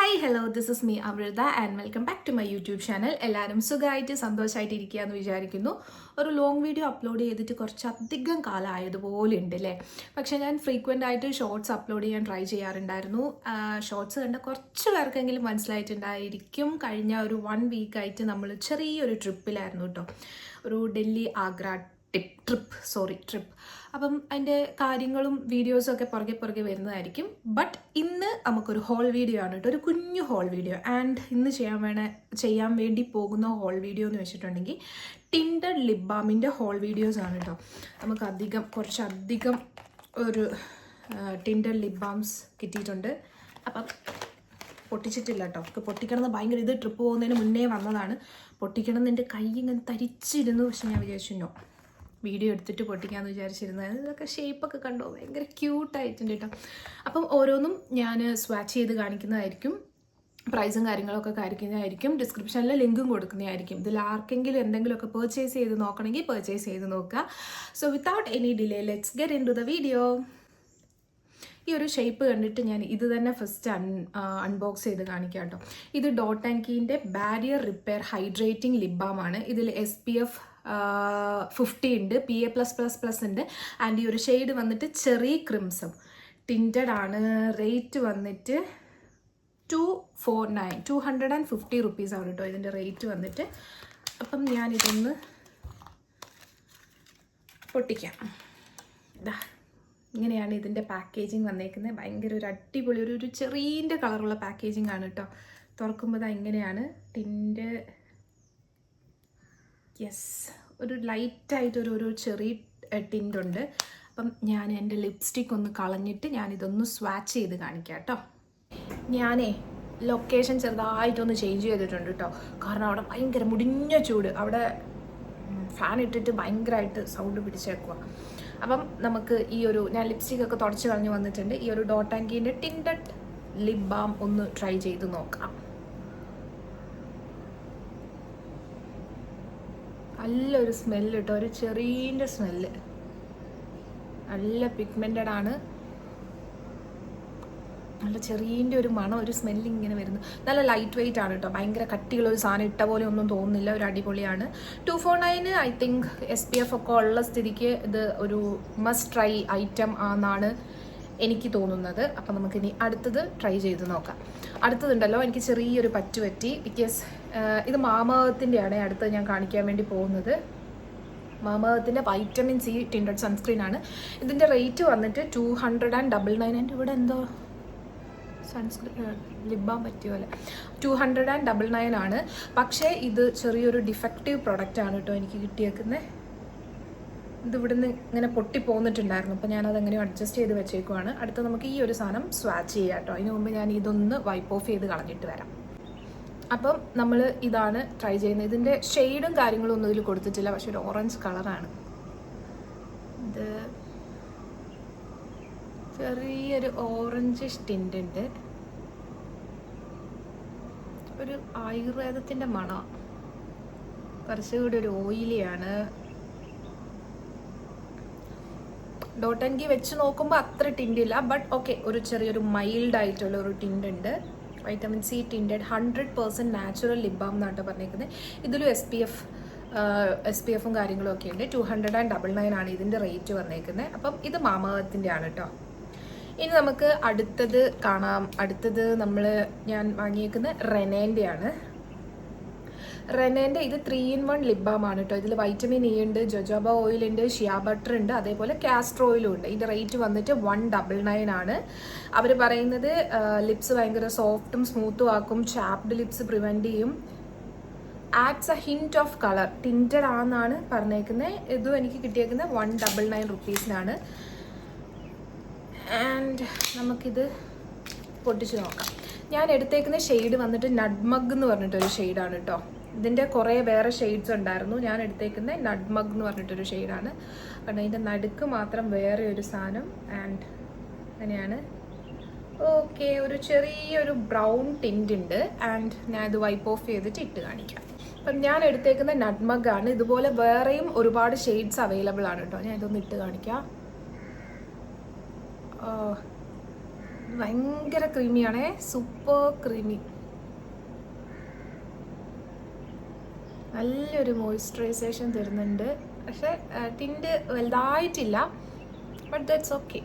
Hi hello this is me Amrutha and welcome back to my YouTube channel. എല്ലാവരും സുഖമായിട്ട് സന്തോഷമായിട്ട് ഇരിക്കുക എന്ന് വിചാരിക്കുന്നു. ഒരു ലോങ് വീഡിയോ അപ്ലോഡ് ചെയ്തിട്ട് കുറച്ചധികം കാലം ആയതുപോലെ ഉണ്ട് അല്ലേ. പക്ഷേ ഞാൻ ഫ്രീക്വൻ്റ് ആയിട്ട് ഷോർട്സ് അപ്ലോഡ് ചെയ്യാൻ ട്രൈ ചെയ്യാറുണ്ടായിരുന്നു. ഷോർട്സ് കണ്ട കുറച്ച് പേർക്കെങ്കിലും മനസ്സിലായിട്ടുണ്ടായിരിക്കും. കഴിഞ്ഞ ഒരു 1 വീക്കായിട്ട് നമ്മൾ ചെറിയൊരു ട്രിപ്പിലായിരുന്നു കേട്ടോ. ഒരു ഡൽഹി ആഗ്ര ട്രിപ്പ്. അപ്പം അതിൻ്റെ കാര്യങ്ങളും വീഡിയോസും ഒക്കെ പുറകെ വരുന്നതായിരിക്കും. ബട്ട് ഇന്ന് നമുക്കൊരു ഹോൾ വീഡിയോ ആണ് കേട്ടോ, ഒരു കുഞ്ഞു ഹോൾ വീഡിയോ. ആൻഡ് ഇന്ന് ചെയ്യാൻ വേണ്ടി പോകുന്ന ഹോൾ വീഡിയോ എന്ന് വെച്ചിട്ടുണ്ടെങ്കിൽ ടിൻഡഡ് ലിപ് ബാമിൻ്റെ ഹോൾ വീഡിയോസ് ആണ് കേട്ടോ. നമുക്ക് കുറച്ചധികം ഒരു ടിൻഡഡ് ലിപ് ബാംസ് കിട്ടിയിട്ടുണ്ട്. അപ്പം പൊട്ടിച്ചിട്ടില്ല കേട്ടോ. പൊട്ടിക്കണമെന്ന് ഭയങ്കര ട്രിപ്പ് പോകുന്നതിന് മുന്നേ വന്നതാണ്. പൊട്ടിക്കണമെന്ന് എൻ്റെ കൈ ഇങ്ങനെ തരിച്ചിരുന്നു. പക്ഷെ ഞാൻ വിചാരിച്ചു വീഡിയോ എടുത്തിട്ട് പൊട്ടിക്കാമെന്ന് വിചാരിച്ചിരുന്നത്. ഇതൊക്കെ ഷേപ്പൊക്കെ കണ്ടോ, ഭയങ്കര ക്യൂട്ടായിട്ടുണ്ട് കേട്ടോ. അപ്പം ഓരോന്നും ഞാൻ സ്വാച്ച് ചെയ്ത് കാണിക്കുന്നതായിരിക്കും. പ്രൈസും കാര്യങ്ങളൊക്കെ കാണിക്കുന്നതായിരിക്കും. ഡിസ്ക്രിപ്ഷനിൽ ലിങ്കും കൊടുക്കുന്നതായിരിക്കും. ഇതിൽ ആർക്കെങ്കിലും എന്തെങ്കിലുമൊക്കെ പർച്ചേസ് ചെയ്ത് നോക്കണമെങ്കിൽ പർച്ചേസ് ചെയ്ത് നോക്കുക. So without any delay let's get into the video. ഈ ഒരു ഷേപ്പ് കണ്ടിട്ട് ഞാൻ ഇത് തന്നെ ഫസ്റ്റ് അൺബോക്സ് ചെയ്ത് കാണിക്കാം കേട്ടോ. ഇത് ഡോട്ട് ആൻഡ് കീൻ്റെ barrier repair hydrating lip balm ആണ്. ഇതിൽ SPF 50 ഉണ്ട്, PA+++ ഉണ്ട്. ആൻഡ് ഈ ഒരു ഷെയ്ഡ് വന്നിട്ട് ചെറി ക്രിംസം ടിൻറ്റഡ് ആണ്. റേറ്റ് വന്നിട്ട് 250 റുപ്പീസ് ആണ് കേട്ടോ ഇതിൻ്റെ റേറ്റ് വന്നിട്ട്. അപ്പം ഞാനിതൊന്ന് പൊട്ടിക്കാം. ഇങ്ങനെയാണ് ഇതിൻ്റെ പാക്കേജിങ് വന്നേക്കുന്നത്. ഭയങ്കര ഒരു അടിപൊളി ഒരു ചെറിയ കളറുള്ള പാക്കേജിങ് ആണ് കേട്ടോ. തുറക്കുമ്പോൾ ഇങ്ങനെയാണ് ടിൻ്റെ. യെസ്, ഒരു ലൈറ്റായിട്ടൊരു ചെറിയ ടിൻ്റുണ്ട്. അപ്പം ഞാൻ എൻ്റെ ലിപ്സ്റ്റിക് ഒന്ന് കളഞ്ഞിട്ട് ഞാനിതൊന്ന് സ്വാച്ച് ചെയ്ത് കാണിക്കാം കേട്ടോ. ഞാനേ ലൊക്കേഷൻ ചെറുതായിട്ടൊന്ന് ചേഞ്ച് ചെയ്തിട്ടുണ്ട് കേട്ടോ. കാരണം അവിടെ ഭയങ്കര മുടിഞ്ഞ ചൂട്, അവിടെ ഫാൻ ഇട്ടിട്ട് ഭയങ്കരമായിട്ട് സൗണ്ട് പിടിച്ചേക്കുക. അപ്പം നമുക്ക് ഞാൻ ലിപ്സ്റ്റിക് ഒക്കെ തുടച്ച് കളഞ്ഞ് വന്നിട്ടുണ്ട്. ഈ ഒരു ഡോട്ട് ആൻഡ് കീൻ്റെ ടിൻറ്റഡ് ലിപ് ബാം ഒന്ന് ട്രൈ ചെയ്ത് നോക്കാം. നല്ലൊരു സ്മെല്ല് കേട്ടോ, ഒരു ചെറിയ സ്മെല്ല്. നല്ല പിഗ്മെൻറ്റഡ് ആണ്, നല്ല ചെറിയ ഒരു മണം, ഒരു സ്മെല്ല് ഇങ്ങനെ വരുന്നു. നല്ല ലൈറ്റ് വെയിറ്റ് ആണ് കേട്ടോ. ഭയങ്കര കട്ടിയുള്ള ഒരു സാധനം ഇട്ട പോലെ ഒന്നും തോന്നുന്നില്ല. ഒരു അടിപൊളിയാണ്. 249 ഐ തിങ്ക് SPF ഒക്കെ ഉള്ള സ്ഥിതിക്ക് ഇത് ഒരു മസ്റ്റ് ട്രൈ ഐറ്റം ആണെന്നാണ് എനിക്ക് തോന്നുന്നത്. അപ്പം നമുക്കിനി അടുത്തത് ട്രൈ ചെയ്ത് നോക്കാം. അടുത്തതുണ്ടല്ലോ, എനിക്ക് ചെറിയൊരു പറ്റി. ബിക്കോസ് ഇത് മാമഅർത്തിൻ്റെ ആണ് അടുത്തത് ഞാൻ കാണിക്കാൻ വേണ്ടി പോകുന്നത്. മാമഅർത്തിൻ്റെ വൈറ്റമിൻ C ടിൻറ്റഡ് സൺസ്ക്രീൻ ആണ്. ഇതിൻ്റെ റേറ്റ് വന്നിട്ട് 299. എൻ്റെ ഇവിടെ എന്തോ സൺസ്ക്രീൻ ലിപ് ബാം പറ്റിയ പോലെ 299 ആണ്. പക്ഷേ ഇത് ചെറിയൊരു ഡിഫക്റ്റീവ് പ്രൊഡക്റ്റ് ആണ് കേട്ടോ എനിക്ക് കിട്ടിയേക്കുന്നത്. ഇത് ഇവിടുന്ന് ഇങ്ങനെ പൊട്ടി പോന്നിട്ടുണ്ടായിരുന്നു. അപ്പോൾ ഞാനതെങ്ങനെയോ അഡ്ജസ്റ്റ് ചെയ്ത് വെച്ചേക്കുവാണ്. അടുത്ത നമുക്ക് ഈ ഒരു സാധനം സ്വാച്ച് ചെയ്യാം കേട്ടോ. അതിന് മുമ്പ് ഞാൻ ഇതൊന്ന് വൈപ്പ് ഓഫ് ചെയ്ത് കളഞ്ഞിട്ട് വരാം. അപ്പം നമ്മൾ ഇതാണ് ട്രൈ ചെയ്യുന്നത്. ഇതിൻ്റെ ഷെയ്ഡും കാര്യങ്ങളും ഒന്നും ഇതിൽ കൊടുത്തിട്ടില്ല, പക്ഷെ ഒരു ഓറഞ്ച് കളറാണ് ഇത്. ചെറിയൊരു ഓറഞ്ച് ടിൻ്റ് ഉണ്ട്. ഒരു ആയുർവേദത്തിൻ്റെ മണം, കുറച്ചുകൂടി ഒരു ഓയിലിയാണ്. ഡോട്ട് ആൻഡ് കീ വെച്ച് നോക്കുമ്പോൾ അത്ര ടിൻറ്റില്ല, ബട്ട് ഓക്കെ, ഒരു ചെറിയൊരു മൈൽഡ് ആയിട്ടുള്ള ഒരു ടിൻ്റ് ഉണ്ട്. Vitamin C tinted 100% natural lip balm എന്നാട്ടോ പറഞ്ഞേക്കുന്നത്. ഇതിലും SPFും കാര്യങ്ങളും ഒക്കെ ഉണ്ട്. 299 ആണ് ഇതിൻ്റെ റേറ്റ് വന്നേക്കുന്നത്. അപ്പം ഇത് മാമഅർത്തിൻ്റെ ആണ് കേട്ടോ. ഇനി നമുക്ക് അടുത്തത് കാണാം. അടുത്തത് ഞാൻ വാങ്ങിയേക്കുന്ന റെനേൻ്റെ ആണ്. റെനേൻ്റെ ഇത് 3-in-1 ലിപ് ബാം ആണ് കേട്ടോ. ഇതിൽ വൈറ്റമിൻ E ഉണ്ട്, ജോജോബ ഓയിൽ ഉണ്ട്, ഷിയ ബട്ടർ ഉണ്ട്, അതേപോലെ കാസ്റ്റർ ഓയിലും ഉണ്ട്. ഇതിൻ്റെ റേറ്റ് വന്നിട്ട് 199 ആണ്. അവർ പറയുന്നത് ലിപ്സ് ഭയങ്കര സോഫ്റ്റും സ്മൂത്തും ആക്കും, ചാപ്ഡ് ലിപ്സ് പ്രിവെൻറ്റ് ചെയ്യും, ads A hint of colour, tinted ആണെന്നാണ് പറഞ്ഞേക്കുന്നത്. ഇതും എനിക്ക് കിട്ടിയേക്കുന്നത് 199 റുപ്പീസിനാണ്. ആൻഡ് നമുക്കിത് പൊട്ടിച്ച് നോക്കാം. ഞാൻ എടുത്തേക്കുന്ന ഷെയ്ഡ് വന്നിട്ട് നട്മഗ് എന്ന് പറഞ്ഞിട്ടൊരു ഷെയ്ഡാണ് കേട്ടോ. ഇതിൻ്റെ കുറേ വേറെ ഷെയ്ഡ്സ് ഉണ്ടായിരുന്നു. ഞാൻ എടുത്തേക്കുന്നത് നട്മഗ് എന്ന് പറഞ്ഞിട്ടൊരു ഷെയ്ഡാണ്. കാരണം ഇതിൻ്റെ നടുക്ക് മാത്രം വേറെ ഒരു സാധനം. ആൻഡ് അങ്ങനെയാണ്. ഓക്കെ, ഒരു ചെറിയൊരു ബ്രൗൺ ടിൻ്റ് ഉണ്ട്. ആൻഡ് ഞാൻ ഇത് വൈപ്പ് ഓഫ് ചെയ്തിട്ട് ഇട്ട് കാണിക്കാം. അപ്പം ഞാൻ എടുത്തേക്കുന്ന നട്മഗ് ആണ്. ഇതുപോലെ വേറെയും ഒരുപാട് ഷെയ്ഡ്സ് അവൈലബിൾ ആണ് കേട്ടോ. ഞാൻ ഇതൊന്ന് ഇട്ട് കാണിക്കാം. ഭയങ്കര ക്രീമിയാണേ, സൂപ്പർ ക്രീമി. നല്ലൊരു മോയ്സ്ചറൈസേഷൻ തരുന്നുണ്ട്. പക്ഷെ ടിൻറ്റ് വലുതായിട്ടില്ല, ബട്ട് ദാറ്റ്സ് ഓക്കെ.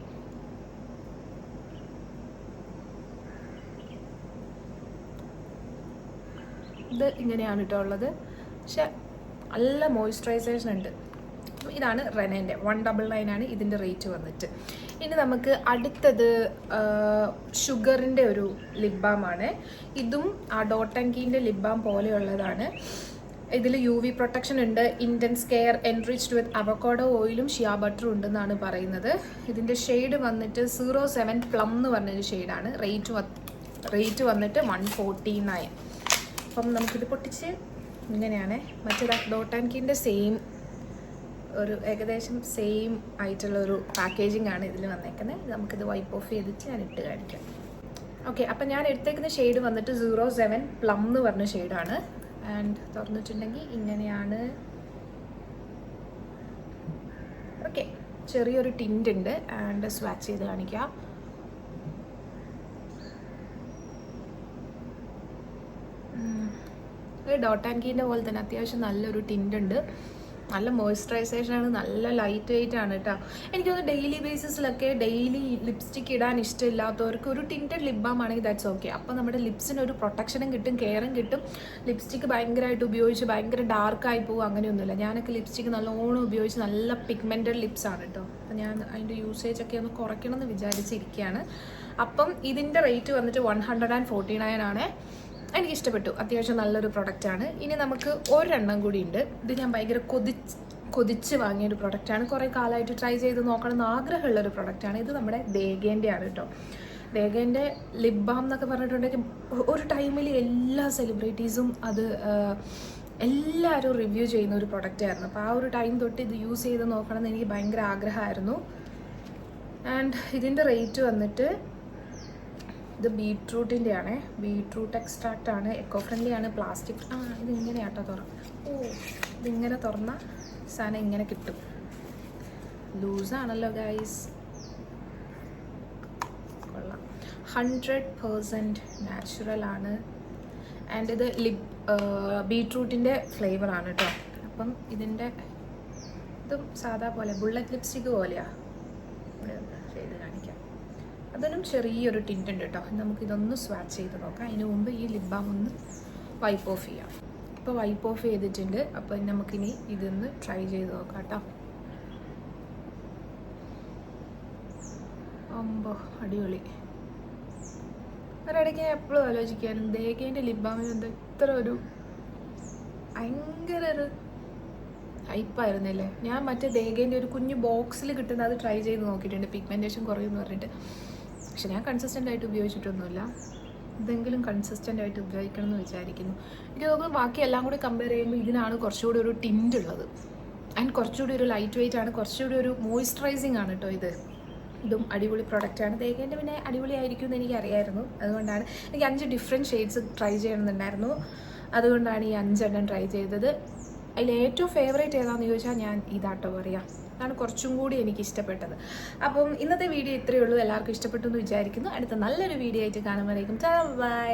ഇത് ഇങ്ങനെയാണ് കേട്ടോ ഉള്ളത്. പക്ഷെ നല്ല മോയ്സ്ചറൈസേഷൻ ഉണ്ട്. ഇതാണ് റെനേൻ്റെ 199 ആണ് ഇതിൻ്റെ റേറ്റ് വന്നിട്ട്. ഇനി നമുക്ക് അടുത്തത് ഷുഗറിൻ്റെ ഒരു ലിപ് ബാമാണ്. ഇതും ആ ഡോട്ട് ആൻഡ് കീൻ്റെ ലിപ് ബാം പോലെയുള്ളതാണ്. ഇതിൽ UV പ്രൊട്ടക്ഷൻ ഉണ്ട്, ഇൻറ്റൻസ് കെയർ, എൻറിച്ച്ഡ് വിത്ത് അവക്കാഡോ ഓയിലും ഷിയ ബട്ടറും ഉണ്ടെന്നാണ് പറയുന്നത്. ഇതിൻ്റെ ഷെയ്ഡ് വന്നിട്ട് 07 പ്ലം എന്ന് പറഞ്ഞൊരു ഷെയ്ഡാണ്. റേറ്റ് വന്നിട്ട് 149. അപ്പം നമുക്കിത് പൊട്ടിച്ച് ഇങ്ങനെയാണ്. മറ്റേത് ഡോട്ട് ആൻഡ് കീൻ്റെ സെയിം ഒരു ഏകദേശം സെയിം ആയിട്ടുള്ളൊരു പാക്കേജിംഗ് ആണ് ഇതിൽ വന്നേക്കുന്നത്. നമുക്കിത് വൈപ്പ് ഓഫ് ചെയ്തിട്ട് ഞാൻ ഇട്ട് കാണിക്കാം. ഓക്കെ, അപ്പം ഞാൻ എടുത്തേക്കുന്ന ഷെയ്ഡ് വന്നിട്ട് 07 പ്ലം എന്ന് പറഞ്ഞ ഷെയ്ഡാണ്. ആൻഡ് തുറന്നിട്ടുണ്ടെങ്കിൽ ഇങ്ങനെയാണ്. ഓക്കെ, ചെറിയൊരു ടിൻ്റ് ഉണ്ട്. ആൻഡ് സ്വാച്ച് ചെയ്ത് കാണിക്കാം. ഡോട്ട് ആൻഡ് കീൻ്റെ പോലെ തന്നെ അത്യാവശ്യം നല്ലൊരു ടിൻ്റ് ഉണ്ട്. നല്ല മോയ്സ്ചറൈസേഷനാണ്, നല്ല ലൈറ്റ് വെയിറ്റ് ആണ് കേട്ടോ. എനിക്കൊന്ന് ഡെയിലി ബേസിസിലൊക്കെ ഡെയിലി ലിപ്സ്റ്റിക്ക് ഇടാൻ ഇഷ്ടമില്ലാത്തവർക്ക് ഒരു ടിൻറ്റഡ് ലിപ് ബാം ആണെങ്കിൽ ദാറ്റ്സ് ഓക്കെ. അപ്പോൾ നമ്മുടെ ലിപ്സിന് ഒരു പ്രൊട്ടക്ഷനും കിട്ടും, കെയറും കിട്ടും. ലിപ്സ്റ്റിക്ക് ഭയങ്കരമായിട്ട് ഉപയോഗിച്ച് ഭയങ്കര ഡാർക്കായി പോകും, അങ്ങനെയൊന്നുമില്ല. ഞാനൊക്കെ ലിപ്സ്റ്റിക്ക് നല്ലോണം ഉപയോഗിച്ച് നല്ല പിഗ്മെൻറ്റഡ് ലിപ്സ് ആണ് കേട്ടോ. അപ്പോൾ ഞാൻ അതിൻ്റെ യൂസേജൊക്കെ ഒന്ന് കുറയ്ക്കണം എന്ന് വിചാരിച്ചിരിക്കുകയാണ്. അപ്പം ഇതിൻ്റെ റേറ്റ് വന്നിട്ട് 149 ആണ്. എനിക്കിഷ്ടപ്പെട്ടു, അത്യാവശ്യം നല്ലൊരു പ്രൊഡക്റ്റാണ്. ഇനി നമുക്ക് ഒരെണ്ണം കൂടി ഉണ്ട്. ഇത് ഞാൻ ഭയങ്കര കൊതിച്ച് വാങ്ങിയൊരു പ്രൊഡക്റ്റാണ്. കുറേ കാലമായിട്ട് ട്രൈ ചെയ്ത് നോക്കണം എന്ന് ആഗ്രഹമുള്ളൊരു പ്രൊഡക്റ്റാണ്. ഇത് നമ്മുടെ ദേഗേൻ്റെ ആണ് കേട്ടോ. ദേഗേൻ്റെ ലിപ് ബാം എന്നൊക്കെ പറഞ്ഞിട്ടുണ്ടെങ്കിൽ ഒരു ടൈമിൽ എല്ലാ സെലിബ്രിറ്റീസും അത് എല്ലാവരും റിവ്യൂ ചെയ്യുന്ന ഒരു പ്രൊഡക്റ്റായിരുന്നു. അപ്പോൾ ആ ഒരു ടൈം തൊട്ട് ഇത് യൂസ് ചെയ്ത് നോക്കണം എന്ന് എനിക്ക് ഭയങ്കര ആഗ്രഹമായിരുന്നു. ആൻഡ് ഇതിൻ്റെ റേറ്റ് വന്നിട്ട് ഇത് ബീട്രൂട്ടിൻ്റെ ആണ്. ബീട്രൂട്ട് എക്സ്ട്രാക്റ്റ് ആണ്, എക്കോ ഫ്രണ്ട്ലി ആണ്, പ്ലാസ്റ്റിക്. ഇതിങ്ങനെ ആട്ടോ ഇതിങ്ങനെ തുറന്ന സാധനം ഇങ്ങനെ കിട്ടും. ലൂസാണല്ലോ ഗൈസ്, കൊള്ളാം. 100% നാച്ചുറൽ ആണ്. ആൻഡ് ഇത് ബീട്രൂട്ടിൻ്റെ ഫ്ലേവറാണ് കേട്ടോ. അപ്പം ഇതും സാധാ പോലെ ബുള്ളറ്റ് ലിപ്സ്റ്റിക്ക് പോലെയാണ്. ഇവിടെ ചെയ്ത് കാണിക്കാം. അതിനും ചെറിയൊരു ടിൻ്റ് ഉണ്ട് കേട്ടോ. നമുക്കിതൊന്ന് സ്വാച്ച് ചെയ്ത് നോക്കാം. അതിന് മുമ്പ് ഈ ലിപ് ബാം ഒന്ന് വൈപ്പ് ഓഫ് ചെയ്യാം. ഇപ്പോൾ വൈപ്പ് ഓഫ് ചെയ്തിട്ടുണ്ട്. അപ്പോൾ നമുക്കിനി ഇതൊന്ന് ട്രൈ ചെയ്ത് നോക്കാം കേട്ടോ. അടിപൊളി. ഒരിടയ്ക്ക് ഞാൻ എപ്പോഴും ആലോചിക്കാനും ദേഗേൻ്റെ ലിപ് ബാമിന് എന്താ ഇത്ര ഒരു ഭയങ്കര ഒരു ഹൈപ്പായിരുന്നില്ലേ. ഞാൻ മറ്റേ ദേഗേൻ്റെ ഒരു കുഞ്ഞു ബോക്സിൽ കിട്ടുന്ന അത് ട്രൈ ചെയ്ത് നോക്കിയിട്ടുണ്ട്, പിഗ്മെൻറ്റേഷൻ കുറയുമെന്ന് പറഞ്ഞിട്ട്. പക്ഷെ ഞാൻ കൺസിസ്റ്റൻ്റ് ആയിട്ട് ഉപയോഗിച്ചിട്ടൊന്നുമില്ല. ഇതെങ്കിലും കൺസിസ്റ്റൻ്റ് ആയിട്ട് ഉപയോഗിക്കണം എന്ന് വിചാരിക്കുന്നു. എനിക്ക് തോന്നുന്നു ബാക്കി എല്ലാം കൂടി കമ്പയർ ചെയ്യുമ്പോൾ ഇതിനാണ് കുറച്ചുകൂടി ഒരു ടിൻ്റ് ഉള്ളത്. ആൻഡ് കുറച്ചുകൂടി ഒരു ലൈറ്റ് വെയിറ്റ് ആണ്, കുറച്ചുകൂടി ഒരു മോയ്സ്ചറൈസിങ് ആണ് കേട്ടോ ഇത്. ഇതും അടിപൊളി പ്രൊഡക്റ്റാണ്. ദേഗേൻ്റെ പിന്നെ അടിപൊളിയായിരിക്കും എന്ന് എനിക്കറിയായിരുന്നു. അതുകൊണ്ടാണ് എനിക്ക് 5 ഡിഫറെൻറ്റ് ഷെയ്ഡ്സ് ട്രൈ ചെയ്യണമെന്നുണ്ടായിരുന്നു. അതുകൊണ്ടാണ് ഈ 5 എണ്ണം ട്രൈ ചെയ്തത്. അതിൽ ഏറ്റവും ഫേവറേറ്റ് ഏതാണെന്ന് ചോദിച്ചാൽ ഞാൻ ഇതാട്ടോ പറയാം. അതാണ് കുറച്ചും കൂടി എനിക്ക് ഇഷ്ടപ്പെട്ടത്. അപ്പം ഇന്നത്തെ വീഡിയോ ഇത്രയേ ഉള്ളൂ. എല്ലാവർക്കും ഇഷ്ടപ്പെട്ടു എന്ന് വിചാരിക്കുന്നു. അടുത്ത നല്ലൊരു വീഡിയോ ആയിട്ട് കാണുമ്പോഴേക്കും ബൈ.